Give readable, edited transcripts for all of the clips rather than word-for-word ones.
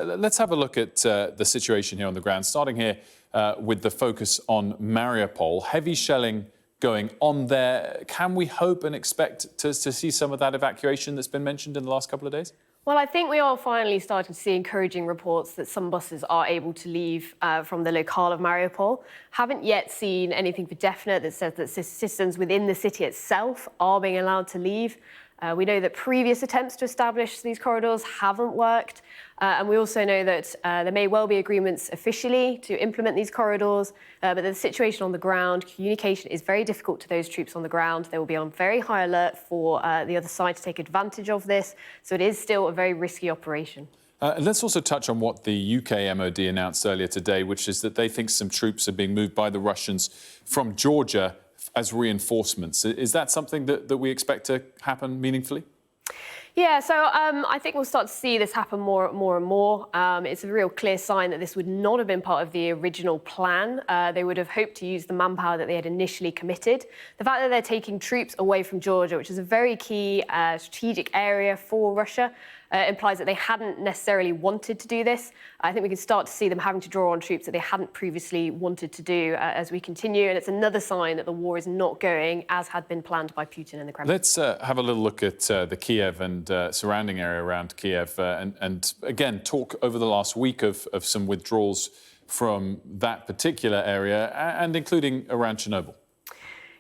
Let's have a look at the situation here on the ground, starting here with the focus on Mariupol. Heavy shelling going on there. Can we hope and expect to see some of that evacuation that's been mentioned in the last couple of days? Well, I think we are finally starting to see encouraging reports that some buses are able to leave from the locale of Mariupol. Haven't yet seen anything for definite that says that citizens within the city itself are being allowed to leave. We know that previous attempts to establish these corridors haven't worked. And we also know that there may well be agreements officially to implement these corridors, but the situation on the ground, communication is very difficult to those troops on the ground. They will be on very high alert for the other side to take advantage of this. So it is still a very risky operation. Let's also touch on what the UK MOD announced earlier today, which is that they think some troops are being moved by the Russians from Georgia as reinforcements. Is that something that we expect to happen meaningfully? Yeah, so I think we'll start to see this happen more and more. It's a real clear sign that this would not have been part of the original plan. They would have hoped to use the manpower that they had initially committed. The fact that they're taking troops away from Georgia, which is a very key strategic area for Russia, implies that they hadn't necessarily wanted to do this. I think we can start to see them having to draw on troops that they hadn't previously wanted to do as we continue. And it's another sign that the war is not going as had been planned by Putin and the Kremlin. Let's have a little look at the Kiev and surrounding area around Kiev and again, talk over the last week of some withdrawals from that particular area and including around Chernobyl.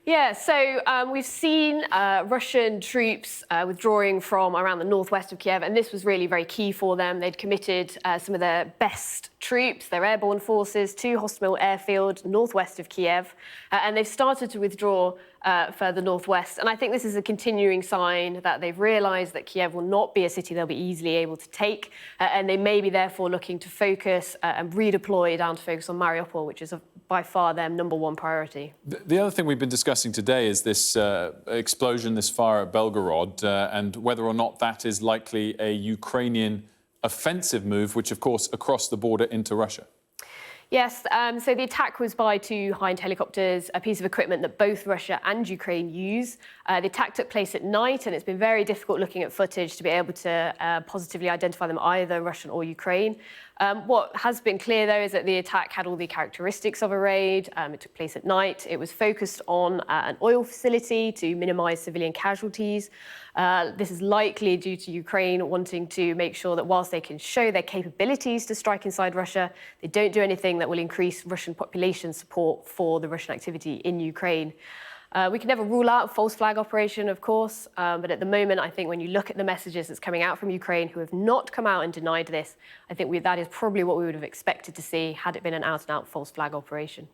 Yeah, so we've seen Russian troops withdrawing from around the northwest of Kiev, and this was really very key for them. They'd committed some of their best troops, their airborne forces, to Hostomel airfield northwest of Kiev, and they've started to withdraw further northwest. And I think this is a continuing sign that they've realised that Kiev will not be a city they'll be easily able to take, and they may be therefore looking to focus and redeploy down to focus on Mariupol, which is by far their #1 priority. The other thing we've been discussing today is this explosion, this fire at Belgorod, and whether or not that is likely a Ukrainian offensive move, which, of course, across the border into Russia. Yes, so the attack was by 2 high-end helicopters, a piece of equipment that both Russia and Ukraine use. The attack took place at night, and it's been very difficult looking at footage to be able to positively identify them, either Russian or Ukraine. What has been clear, though, is that the attack had all the characteristics of a raid. It took place at night. It was focused on an oil facility to minimise civilian casualties. This is likely due to Ukraine wanting to make sure that whilst they can show their capabilities to strike inside Russia, they don't do anything that will increase Russian population support for the Russian activity in Ukraine. We can never rule out a false flag operation, of course, but at the moment, I think when you look at the messages that's coming out from Ukraine, who have not come out and denied this, I think that is probably what we would have expected to see had it been an out-and-out false flag operation.